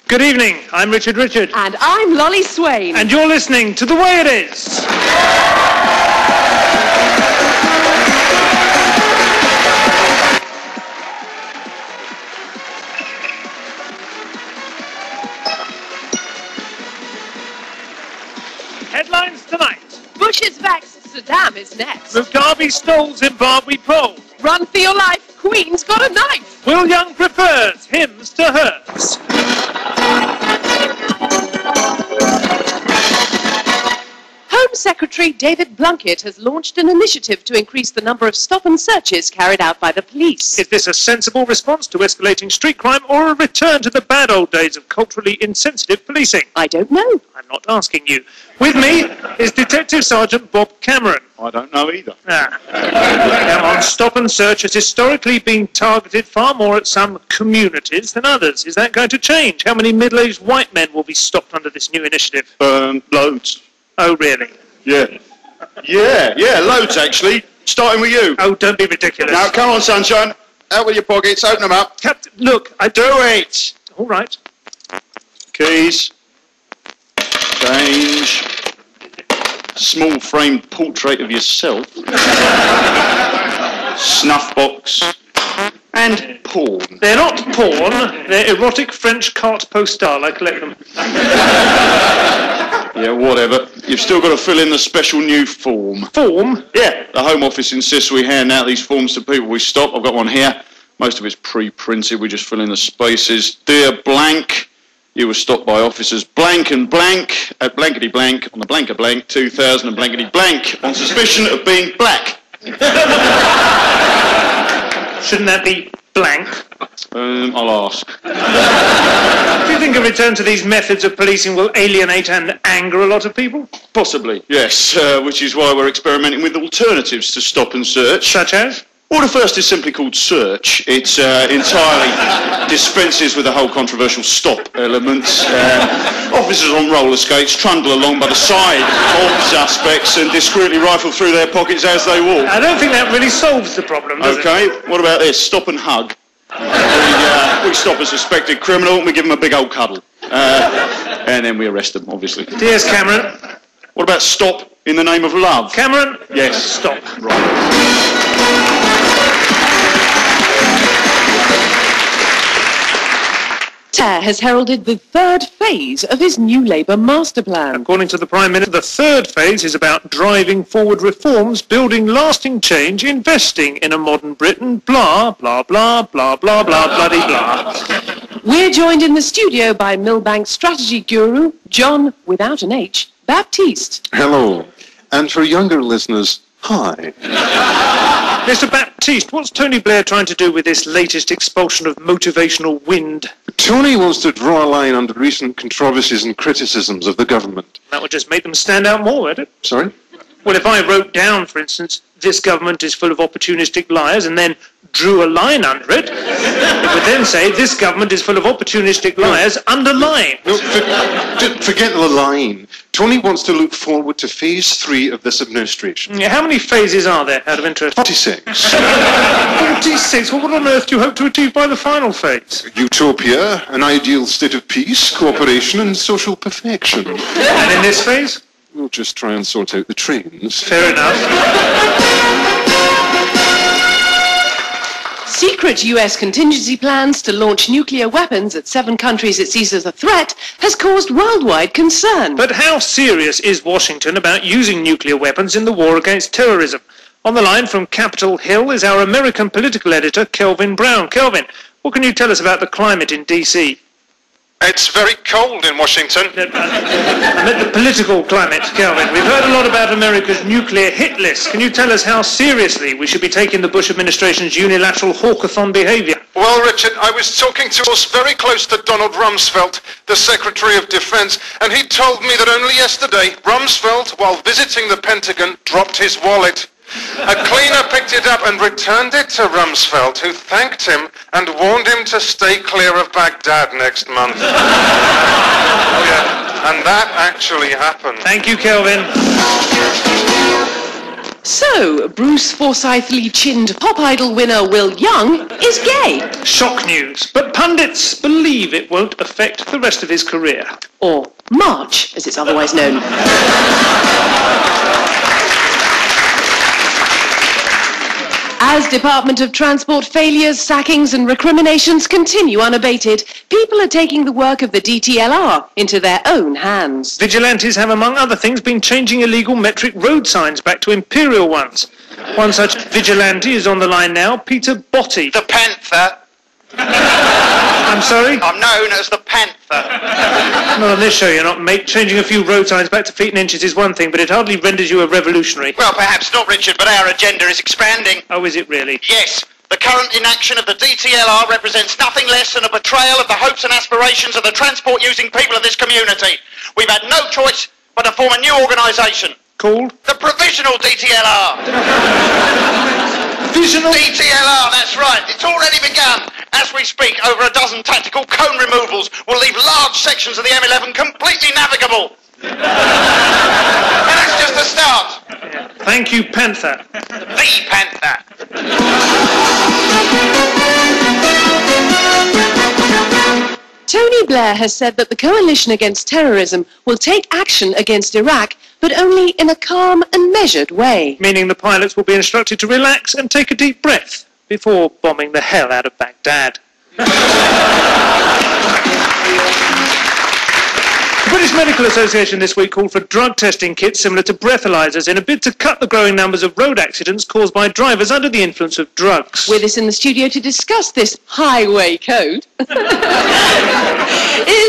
Good evening, I'm Richard. And I'm Lolly Swain. And you're listening to The Way It Is. Headlines tonight. Bush's backs, Saddam is next. Mugabe stole Zimbabwe pole. Run for your life, Queen's got a knife. Will Young prefers hymns to hers. Home Secretary David Blunkett has launched an initiative to increase the number of stop and searches carried out by the police. Is this a sensible response to escalating street crime or a return to the bad old days of culturally insensitive policing? I don't know. I'm not asking you. With me is Detective Sergeant Bob Cameron. I don't know either. Come on, stop and search has historically been targeted far more at some communities than others. Is that going to change? How many middle-aged white men will be stopped under this new initiative? Loads. Oh, really? Yeah, loads actually. Starting with you. Oh, don't be ridiculous. Now, come on, sunshine. Out with your pockets, open them up. Captain, look, I Do it! All right. Keys. Change. Small framed portrait of yourself. Snuff box. And porn. They're not porn, they're erotic French carte postale. I collect them. Yeah, whatever. You've still got to fill in the special new form. Form? Yeah, the Home Office insists we hand out these forms to people we stop. I've got one here. Most of it's pre-printed. We just fill in the spaces. Dear blank, you were stopped by officers blank and blank at blankety blank on the blank of blank 2000 and blankety blank on suspicion of being black. Shouldn't that be blank? I'll ask. Do you think a return to these methods of policing will alienate and anger a lot of people? Possibly, yes, which is why we're experimenting with alternatives to stop and search. Such as? Well, the first is simply called search. It entirely dispenses with the whole controversial stop element. Officers on roller skates trundle along by the side of suspects and discreetly rifle through their pockets as they walk. I don't think that really solves the problem, does it? Okay, what about this? Stop and hug. We stop a suspected criminal and we give him a big old cuddle. And then we arrest them, obviously. Yes, Cameron. What about stop in the name of love? Cameron? Yes. Stop. Right. Has heralded the third phase of his new Labour master plan. According to the Prime Minister, the third phase is about driving forward reforms, building lasting change, investing in a modern Britain, blah, blah, blah, blah, blah, blah, bloody blah. We're joined in the studio by Millbank strategy guru, John, without an H, Baptiste. Hello. And for younger listeners, hi. Mr. Baptiste, what's Tony Blair trying to do with this latest expulsion of motivational wind? Tony wants to draw a line under recent controversies and criticisms of the government. That would just make them stand out more, would it? Sorry? Well, if I wrote down, for instance, this government is full of opportunistic liars, and then drew a line under it, it would then say, this government is full of opportunistic liars, underline. No, forget the line. Tony wants to look forward to phase 3 of this administration. Yeah, how many phases are there, out of interest? 46. 46? Well, what on earth do you hope to achieve by the final phase? Utopia, an ideal state of peace, cooperation and social perfection. And in this phase? We'll just try and sort out the trains. Fair enough. Secret US contingency plans to launch nuclear weapons at 7 countries it sees as a threat has caused worldwide concern. But how serious is Washington about using nuclear weapons in the war against terrorism? On the line from Capitol Hill is our American political editor, Kelvin Brown. Kelvin, what can you tell us about the climate in D.C.? It's very cold in Washington. I meant the political climate, Kelvin. We've heard a lot about America's nuclear hit list. Can you tell us how seriously we should be taking the Bush administration's unilateral hawkathon behaviour? Well, Richard, I was talking to us very close to Donald Rumsfeld, the Secretary of Defense, and he told me that only yesterday, Rumsfeld, while visiting the Pentagon, dropped his wallet. A cleaner picked it up and returned it to Rumsfeld, who thanked him and warned him to stay clear of Baghdad next month. Yeah, and that actually happened. Thank you, Kelvin. So, Bruce Forsythly-chinned pop idol winner Will Young is gay. Shock news, but pundits believe it won't affect the rest of his career. Or March, as it's otherwise known. As Department of Transport failures, sackings and recriminations continue unabated, people are taking the work of the DTLR into their own hands. Vigilantes have, among other things, been changing illegal metric road signs back to imperial ones. One such vigilante is on the line now, Peter Botti. The Panther. I'm sorry? I'm known as the Panther. Not on this show, you're not, mate. Changing a few road signs back to feet and inches is one thing, but it hardly renders you a revolutionary. Well, perhaps not, Richard, but our agenda is expanding. Oh, is it really? Yes. The current inaction of the DTLR represents nothing less than a betrayal of the hopes and aspirations of the transport-using people of this community. We've had no choice but to form a new organisation. Called? The Provisional DTLR. Provisional? DTLR, that's right. It's already begun. As we speak, over a dozen tactical cone removals will leave large sections of the M11 completely navigable. And that's just the start. Yeah. Thank you, Panther. The Panther. Tony Blair has said that the coalition against terrorism will take action against Iraq, but only in a calm and measured way. Meaning the pilots will be instructed to relax and take a deep breath before bombing the hell out of Baghdad. The British Medical Association this week called for drug testing kits similar to breathalyzers in a bid to cut the growing numbers of road accidents caused by drivers under the influence of drugs. With us in the studio to discuss this highway code is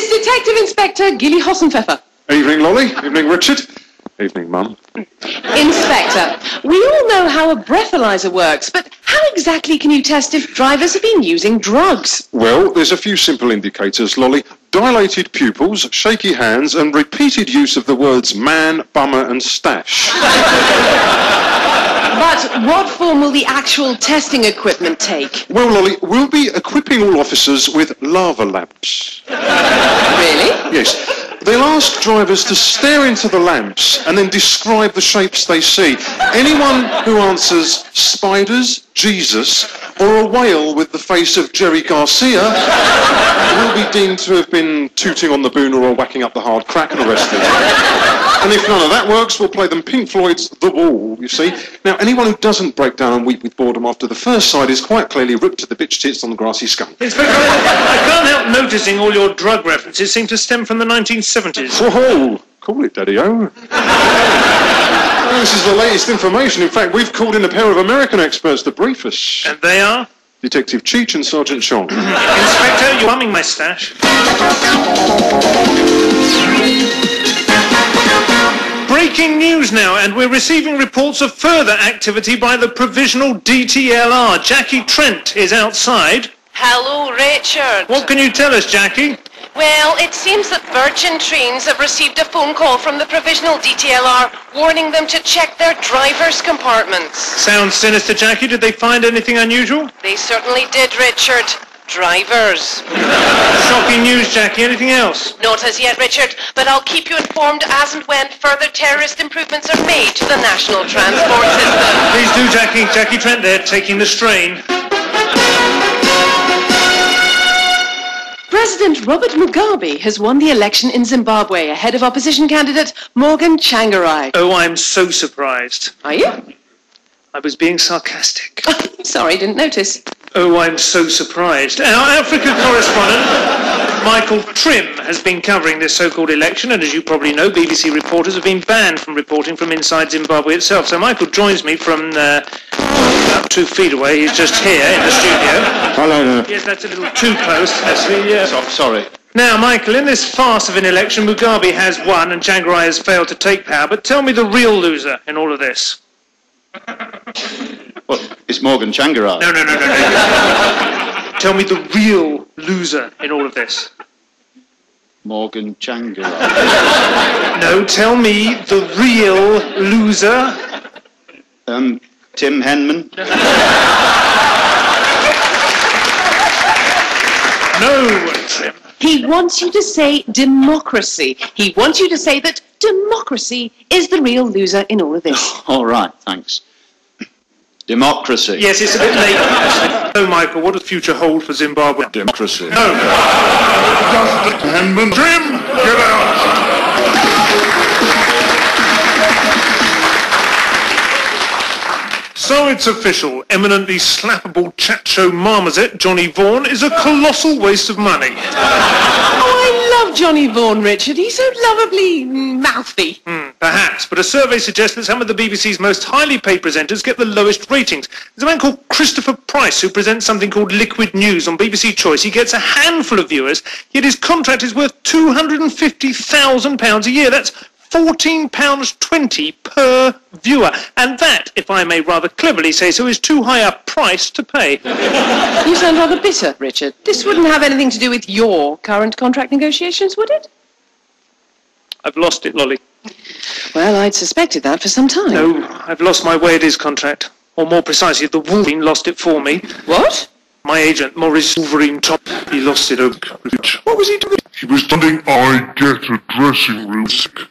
Detective Inspector Gilly Hossenpfeffer. Evening, Lolly. Evening, Richard. Evening, Mum. Inspector, we all know how a breathalyzer works, but how exactly can you test if drivers have been using drugs? Well, there's a few simple indicators, Lolly. Dilated pupils, shaky hands, and repeated use of the words man, bummer, and stash. But what form will the actual testing equipment take? Well, Lolly, we'll be equipping all officers with lava lamps. Really? Yes. They'll ask drivers to stare into the lamps and then describe the shapes they see. Anyone who answers spiders, Jesus, or a whale with the face of Jerry Garcia will be deemed to have been tooting on the booner or whacking up the hard crack and arrested. And if none of that works, we'll play them Pink Floyd's The Wall, you see. Now, anyone who doesn't break down and weep with boredom after the first side is quite clearly ripped to the bitch tits on the grassy skunk. Inspector, I can't help noticing all your drug references seem to stem from the 1970s. Whoa! Call it, Daddy-O. Oh, this is the latest information. In fact, we've called in a pair of American experts to brief us. And they are? Detective Cheech and Sergeant Chong. Inspector, you're bumming my stash. Breaking news now, and we're receiving reports of further activity by the Provisional DTLR. Jackie Trent is outside. Hello, Richard. What can you tell us, Jackie? Well, it seems that Virgin Trains have received a phone call from the Provisional DTLR warning them to check their drivers' compartments. Sounds sinister, Jackie. Did they find anything unusual? They certainly did, Richard. Drivers. Shocking news, Jackie. Anything else? Not as yet, Richard, but I'll keep you informed as and when further terrorist improvements are made to the national transport system. Please do, Jackie. Jackie Trent there, taking the strain. President Robert Mugabe has won the election in Zimbabwe ahead of opposition candidate Morgan Tsvangirai. Oh, I'm so surprised. Are you? I was being sarcastic. Sorry, didn't notice. Oh, I'm so surprised. Our Africa correspondent, Michael Trim, has been covering this so-called election, and as you probably know, BBC reporters have been banned from reporting from inside Zimbabwe itself. So Michael joins me from about 2 feet away. He's just here in the studio. Hello there. Yes, that's a little too close, actually. Sorry. Now, Michael, in this farce of an election, Mugabe has won and Tsvangirai has failed to take power. But tell me the real loser in all of this. Well, it's Morgan Tsvangirai. No. Tell me the real loser in all of this. Morgan Tsvangirai. No, tell me the real loser. Tim Henman. No, Trim. He wants you to say democracy. He wants you to say that democracy is the real loser in all of this. All right, thanks. Democracy. Yes, it's a bit late. Oh, Michael, what does the future hold for Zimbabwe? Democracy. No. Handman Jim, get out! So it's official. Eminently slappable chat show marmoset Johnny Vaughan is a colossal waste of money. Oh, I love Johnny Vaughan, Richard. He's so lovably mouthy. Perhaps, but a survey suggests that some of the BBC's most highly paid presenters get the lowest ratings. There's a man called Christopher Price who presents something called Liquid News on BBC Choice. He gets a handful of viewers, yet his contract is worth £250,000 a year. That's £14.20 per viewer. And that, if I may rather cleverly say so, is too high a price to pay. You sound rather bitter, Richard. This wouldn't have anything to do with your current contract negotiations, would it? I've lost it, Lolly. Well, I'd suspected that for some time. No, I've lost my way at his contract. Or more precisely, the Wolverine lost it for me. What? My agent, Maurice Wolverine Top, he lost it over. What was he doing? He was standing, I get a dressing room sick.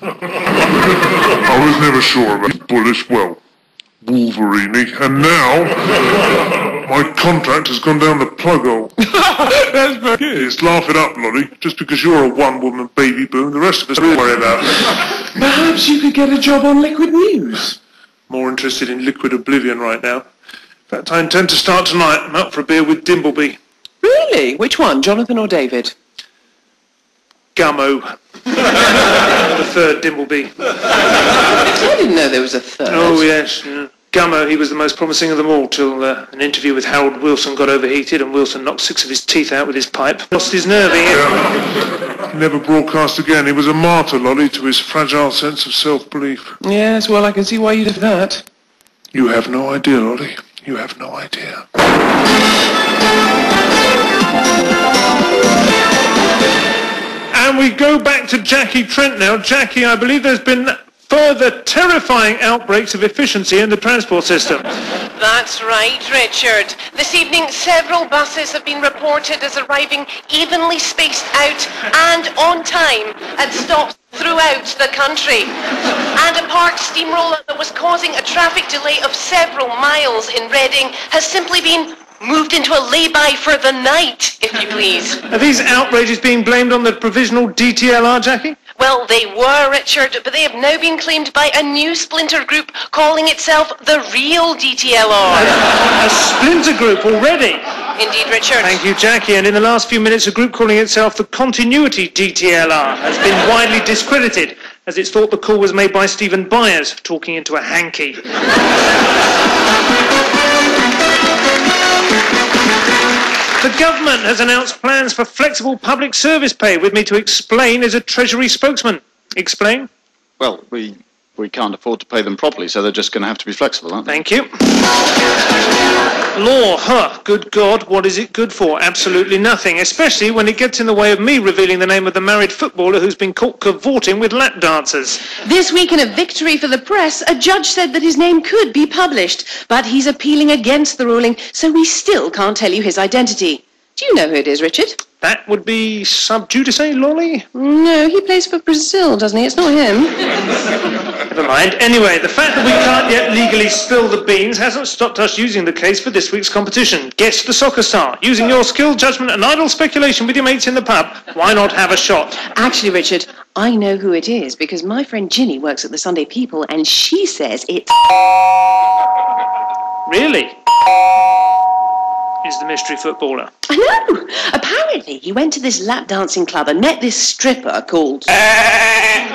I was never sure about Bullish, well, Wolverine, and now my contract has gone down the plug hole. That's very good. It's laugh it up, Lolly. Just because you're a one-woman baby boom, the rest of us will worry about it. Perhaps you could get a job on Liquid News. More interested in Liquid Oblivion right now. In fact, I intend to start tonight. I'm out for a beer with Dimbleby. Really? Which one, Jonathan or David? Gummo. The third Dimbleby. I didn't know there was a third. Oh, yes. Yeah. Gummo, he was the most promising of them all till an interview with Harold Wilson got overheated and Wilson knocked 6 of his teeth out with his pipe. Lost his nerve. Never broadcast again. He was a martyr, Lolly, to his fragile sense of self-belief. Yes, well, I can see why you did that. You have no idea, Lolly. You have no idea. And we go back to Jackie Trent now. Jackie, I believe there's been further terrifying outbreaks of efficiency in the transport system. That's right, Richard. This evening, several buses have been reported as arriving evenly spaced out and on time at stops throughout the country. And a parked steamroller that was causing a traffic delay of several miles in Reading has simply been moved into a lay-by for the night, if you please. Are these outrages being blamed on the provisional DTLR, Jackie? Well, they were, Richard, but they have now been claimed by a new splinter group calling itself the real DTLR. A splinter group already? Indeed, Richard. Thank you, Jackie. And in the last few minutes, a group calling itself the Continuity DTLR has been widely discredited, as it's thought the call was made by Stephen Byers, talking into a hanky. The government has announced plans for flexible public service pay. With me to explain is a Treasury spokesman. Explain? Well, we can't afford to pay them properly, so they're just going to have to be flexible, aren't they? Thank you. Law, good God, what is it good for? Absolutely nothing, especially when it gets in the way of me revealing the name of the married footballer who's been caught cavorting with lap dancers. This week, in a victory for the press, a judge said that his name could be published, but he's appealing against the ruling, so we still can't tell you his identity. Do you know who it is, Richard? That would be sub judice, Lolly? No, he plays for Brazil, doesn't he? It's not him. Never mind. Anyway, the fact that we can't yet legally spill the beans hasn't stopped us using the case for this week's competition. Guess the soccer star. Using your skill, judgment and idle speculation with your mates in the pub, why not have a shot? Actually, Richard, I know who it is because my friend Ginny works at the Sunday People and she says it's... Really? Is the mystery footballer. I know! Apparently, he went to this lap dancing club and met this stripper called... And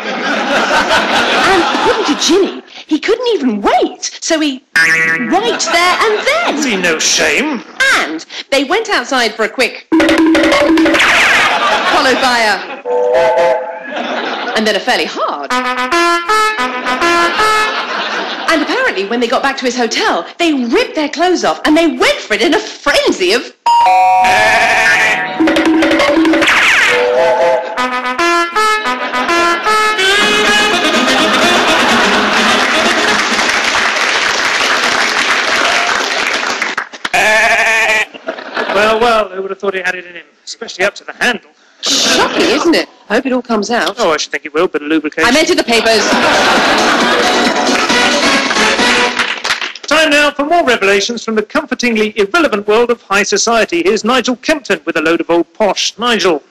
according to Ginny, he couldn't even wait, so he... right there and then! See, no shame. And they went outside for a quick... followed by a... and then a fairly hard... And apparently, when they got back to his hotel, they ripped their clothes off and they went for it in a frenzy of... Well, who would have thought he had it in him? Especially up to the handle. Shocking, isn't it? I hope it all comes out. Oh, I should think it will, but lubrication. I meant in the papers. Time now for more revelations from the comfortingly irrelevant world of high society. Here's Nigel Kempton with a load of old posh. Nigel.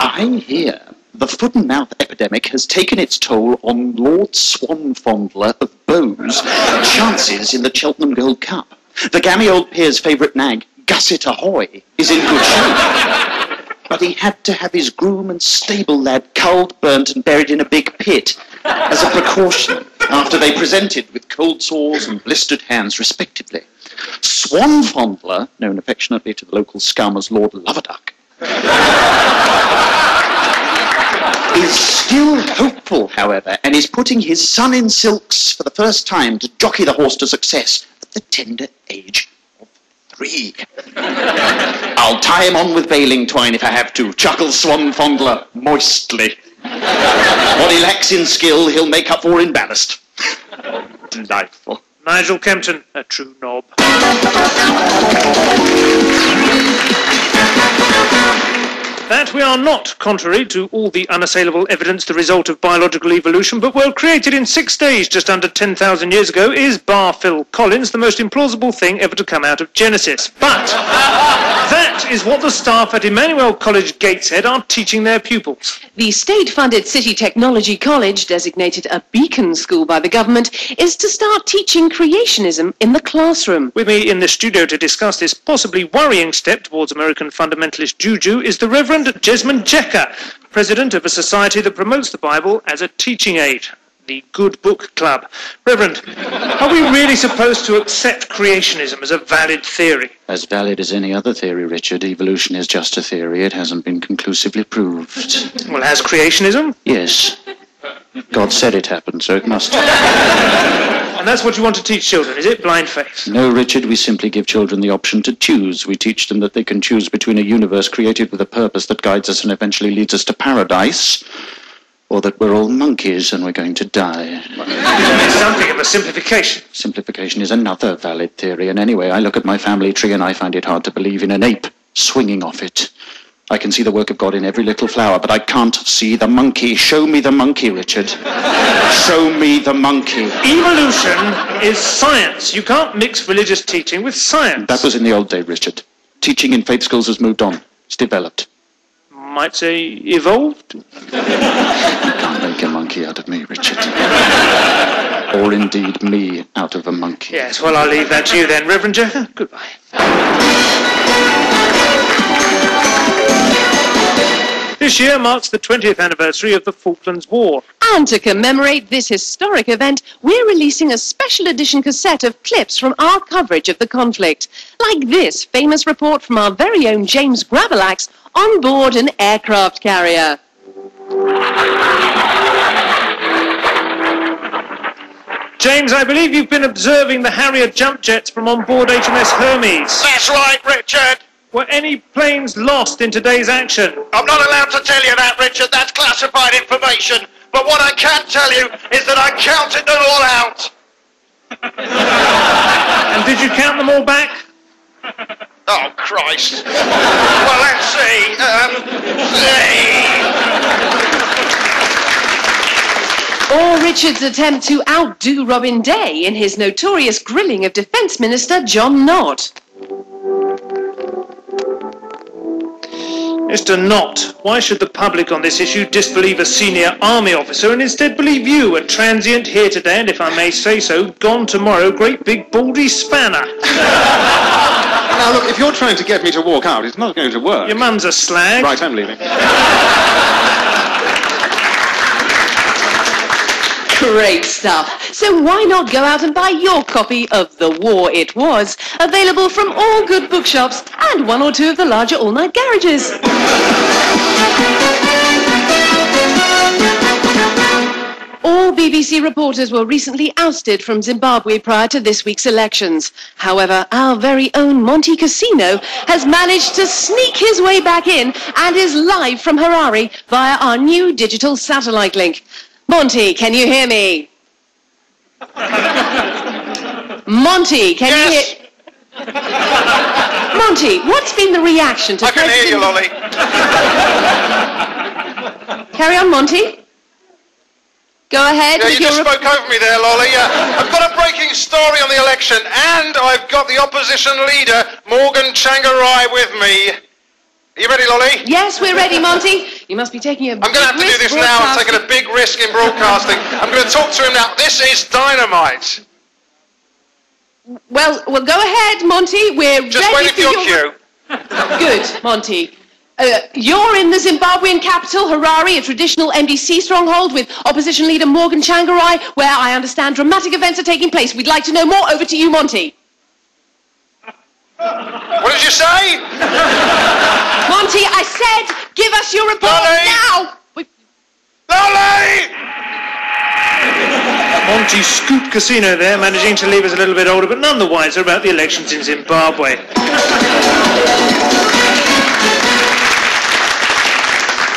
I hear the foot and mouth epidemic has taken its toll on Lord Swanfondler of Bowes' chances in the Cheltenham Gold Cup. The gammy old peer's favourite nag, Gusset Ahoy, is in good shape. But he had to have his groom and stable lad culled, burnt and buried in a big pit as a precaution after they presented with cold sores and blistered hands respectively. Swanfondler, known affectionately to the local scum as Lord Loverduck, is still hopeful, however, and is putting his son in silks for the first time to jockey the horse to success at the tender age of 3. I'll tie him on with baling twine if I have to, chuckles Swanfondler moistly. What he lacks in skill, he'll make up for in ballast. Delightful. Nigel Kempton, a true knob. That we are not, contrary to all the unassailable evidence, the result of biological evolution, but were created in 6 days just under 10,000 years ago, is, bar Phil Collins, the most implausible thing ever to come out of Genesis. But that is what the staff at Emmanuel College Gateshead are teaching their pupils. The state-funded City Technology College, designated a beacon school by the government, is to start teaching creationism in the classroom. With me in the studio to discuss this possibly worrying step towards American fundamentalist juju is the Reverend Jesmond Jecker, president of a society that promotes the Bible as a teaching aid, the Good Book Club. Reverend, are we really supposed to accept creationism as a valid theory? As valid as any other theory, Richard. Evolution is just a theory. It hasn't been conclusively proved. Well, has creationism? Yes. God said it happened, so it must. And that's what you want to teach children, is it? Blind faith? No, Richard, we simply give children the option to choose. We teach them that they can choose between a universe created with a purpose that guides us and eventually leads us to paradise, or that we're all monkeys and we're going to die. It's something of a simplification. Simplification is another valid theory, and anyway, I look at my family tree and I find it hard to believe in an ape swinging off it. I can see the work of God in every little flower, but I can't see the monkey. Show me the monkey, Richard. Show me the monkey. Evolution is science. You can't mix religious teaching with science. That was in the old day, Richard. Teaching in faith schools has moved on. It's developed. Might say evolved. You can't make a monkey out of me, Richard. Or indeed me out of a monkey. Yes, well, I'll leave that to you then, Reverend Jecker. Goodbye. This year marks the 20th anniversary of the Falklands War. And to commemorate this historic event, we're releasing a special edition cassette of clips from our coverage of the conflict. Like this famous report from our very own James Gravelax on board an aircraft carrier. James, I believe you've been observing the Harrier jump jets from on board HMS Hermes. That's right, Richard. Were any planes lost in today's action? I'm not allowed to tell you that, Richard. That's classified information. But what I can tell you is that I counted them all out. And did you count them all back? Oh, Christ. Well, let's see. Or Richard's attempt to outdo Robin Day in his notorious grilling of Defence Minister John Nott. Mr. Nott, why should the public on this issue disbelieve a senior army officer and instead believe you, a transient here today and, if I may say so, gone tomorrow, great big baldy spanner? Now, look, if you're trying to get me to walk out, it's not going to work. Your mum's a slag. Right, I'm leaving. Great stuff. So why not go out and buy your copy of The War It Was, available from all good bookshops and one or two of the larger all-night garages. All BBC reporters were recently ousted from Zimbabwe prior to this week's elections. However, our very own Monte Cassino has managed to sneak his way back in and is live from Harare via our new digital satellite link. Monty, can you hear me? Monty, can you hear... Monty, what's been the reaction to I can hear you, Lolly. Carry on, Monty. Go ahead. Yeah, you just spoke over me there, Lolly. I've got a breaking story on the election, and I've got the opposition leader, Morgan Tsvangirai, with me. Are you ready, Lolly? Yes, we're ready, Monty. You must be taking a I'm going to have to do this now. I'm taking a big risk in broadcasting. I'm going to talk to him now. This is dynamite. Well, go ahead, Monty. We're Just ready waiting for your cue. Good, Monty. You're in the Zimbabwean capital, Harare, a traditional NDC stronghold with opposition leader Morgan Tsvangirai, where I understand dramatic events are taking place. We'd like to know more. Over to you, Monty. What did you say? Monty, I said, give us your report Lolly! now. Lolly! Monty Scoop Casino there, managing to leave us a little bit older, but none the wiser about the elections in Zimbabwe.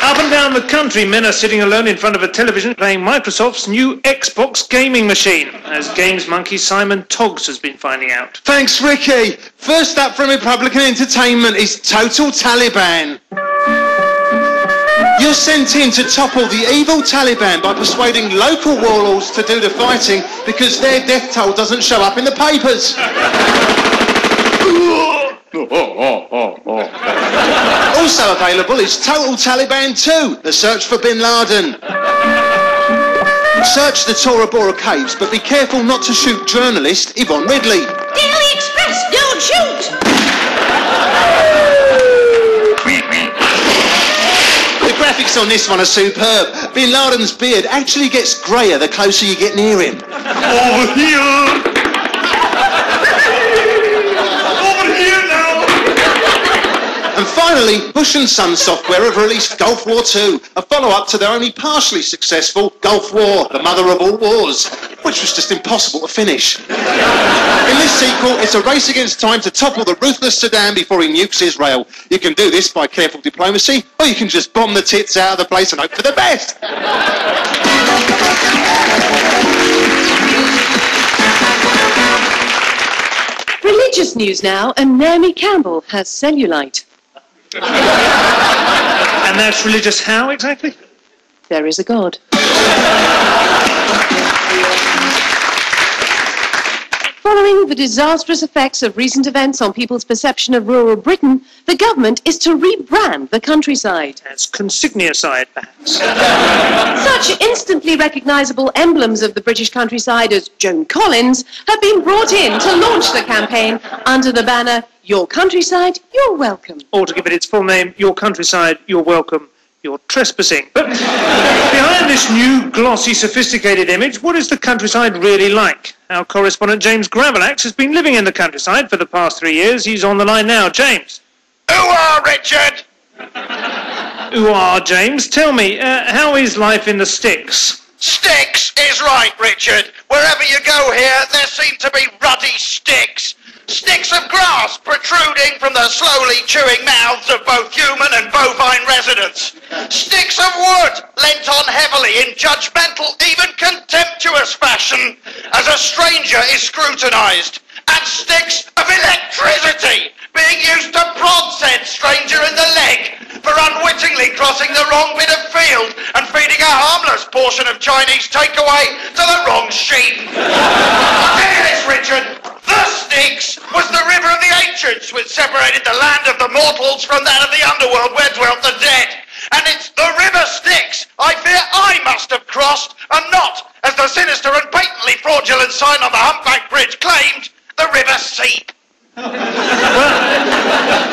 Up and down the country, men are sitting alone in front of a television playing Microsoft's new Xbox gaming machine, as Games Monkey Simon Toggs has been finding out. Thanks, Ricky. First up from Republican Entertainment is Total Taliban. You're sent in to topple the evil Taliban by persuading local warlords to do the fighting because their death toll doesn't show up in the papers. Also available is Total Taliban 2, The Search for Bin Laden. Search the Tora Bora caves, but be careful not to shoot journalist Yvonne Ridley. Daily Express, don't shoot! The graphics on this one are superb. Bin Laden's beard actually gets greyer the closer you get near him. Over here! Over here now! And finally, Bush & Son Software have released Gulf War 2, a follow-up to their only partially successful Gulf War, the mother of all wars, which was just impossible to finish. In this sequel, it's a race against time to topple the ruthless Saddam before he nukes Israel. You can do this by careful diplomacy, or you can just bomb the tits out of the place and hope for the best. Religious news now, and Naomi Campbell has cellulite. And that's religious how exactly? There is a God. Following the disastrous effects of recent events on people's perception of rural Britain, the government is to rebrand the countryside. As consignia side, perhaps. Such instantly recognisable emblems of the British countryside as Joan Collins have been brought in to launch the campaign under the banner, Your Countryside, You're Welcome. Or to give it its full name, Your Countryside, You're Welcome, You're Trespassing. But behind this new, glossy, sophisticated image, what is the countryside really like? Our correspondent James Gravelax has been living in the countryside for the past 3 years. He's on the line now. James. Ooh-ah, Richard! Ooh-ah, James. Tell me, how is life in the sticks? Sticks is right, Richard. Wherever you go here, there seem to be ruddy sticks. Sticks of grass protruding from the slowly chewing mouths of both human and bovine residents. Sticks of wood lent on heavily in judgmental, even contemptuous fashion as a stranger is scrutinised. And sticks of electricity being used to prod said stranger in the leg for unwittingly crossing the wrong bit of field and feeding a harmless portion of Chinese takeaway to the wrong sheep. I'll tell you this, Richard. The Styx was the river of the ancients which separated the land of the mortals from that of the underworld where dwelt the dead. And it's the river Styx I fear I must have crossed, and not, as the sinister and patently fraudulent sign on the humpback bridge claimed, the river Seep. Well,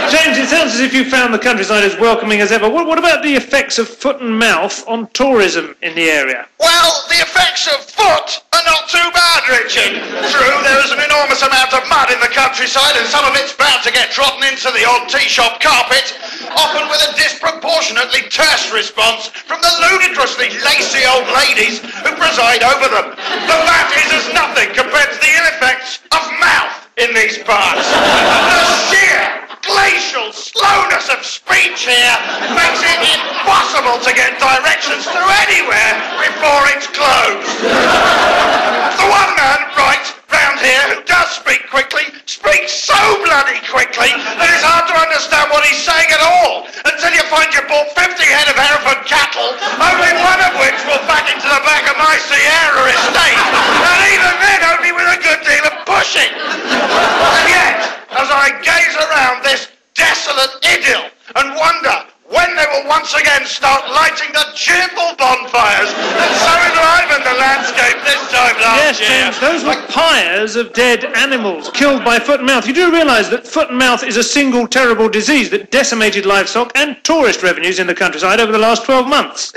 James, it sounds as if you found the countryside as welcoming as ever. What about the effects of foot and mouth on tourism in the area? Well, the effects of foot are not too bad, Richard. True, there is an enormous amount of mud in the countryside, and some of it's bound to get trodden into the odd tea shop carpet, often with a disproportionately terse response from the ludicrously lacy old ladies who preside over them. But that is as nothing compared to the ill effects of mouth in these parts. The sheer glacial slowness of speech here makes it impossible to get directions to anywhere before it's closed. The one man, right, round here who does speak quickly, speaks so bloody quickly that it's hard understand what he's saying at all until you find you bought 50 head of Hereford cattle, only one of which will back into the back of my Sierra estate, and even then only with a good deal of pushing. And yet, as I gaze around this desolate idyll and wonder when they will once again start lighting the cheerful bonfires that so enlivened the landscape this time last year. Yes, James, those were pyres of dead animals killed by foot and mouth. You do realise that foot and mouth is a single terrible disease that decimated livestock and tourist revenues in the countryside over the last 12 months.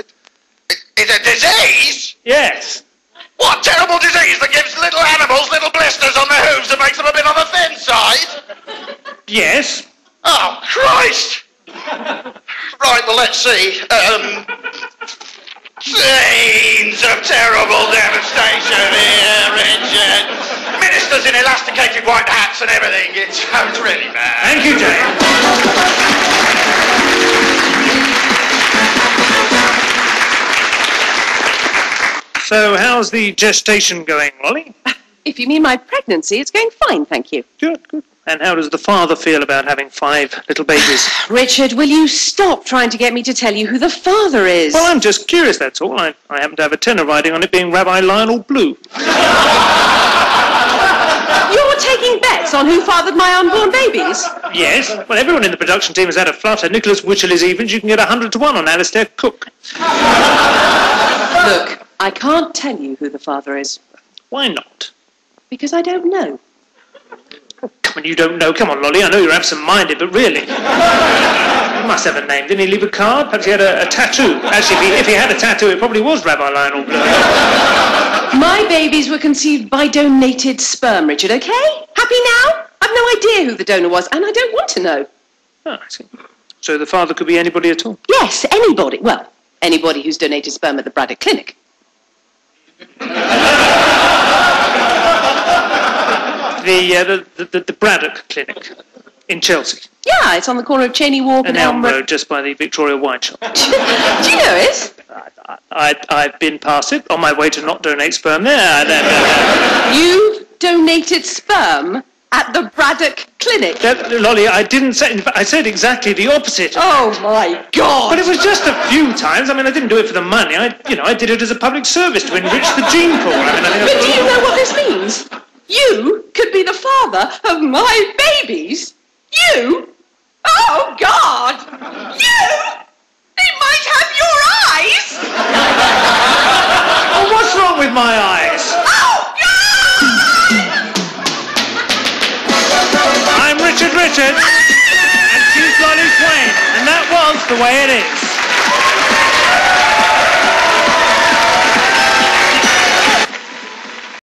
It's a disease? Yes. What terrible disease that gives little animals little blisters on their hooves and makes them a bit on the thin side? Yes. Oh, Christ! Right, well, let's see. Scenes of terrible devastation here, Richard. Ministers in elasticated white hats and everything. It's really bad. Thank you, James. So, how's the gestation going, Lolly? If you mean my pregnancy, it's going fine, thank you. Good, good. And how does the father feel about having 5 little babies? Richard, will you stop trying to get me to tell you who the father is? Well, I'm just curious, that's all. I happen to have a tenor riding on it being Rabbi Lionel Blue. You're taking bets on who fathered my unborn babies? Yes. Well, everyone in the production team has had a flutter. Nicholas Wycherley's evens. You can get 100 to 1 on Alistair Cook. Look, I can't tell you who the father is. Why not? Because I don't know. Come on, you don't know. Come on, Lolly. I know you're absent-minded, but really. He must have a name. Didn't he leave a card? Perhaps he had a tattoo. Actually, if he had a tattoo, it probably was Rabbi Lionel Blue. My babies were conceived by donated sperm, Richard, okay? Happy now? I've no idea who the donor was, and I don't want to know. Oh, I see. So the father could be anybody at all? Yes, anybody. Well, anybody who's donated sperm at the Braddock Clinic. The Braddock Clinic in Chelsea. Yeah, it's on the corner of Cheney Walk and Elm Road, just by the Victoria Wine Shop. Do you know it? I've been past it on my way to not donate sperm there. You donated sperm at the Braddock Clinic? Lolly, I didn't say... In fact, I said exactly the opposite. Oh, my God! But it was just a few times. I mean, I didn't do it for the money. I did it as a public service to enrich the gene pool. But do you know what this means? You could be the father of my babies? You? Oh, God! You? They might have your eyes! Oh, what's wrong with my eyes? Oh, God! I'm Richard, and she's Lolly Swain, and that was the way it is.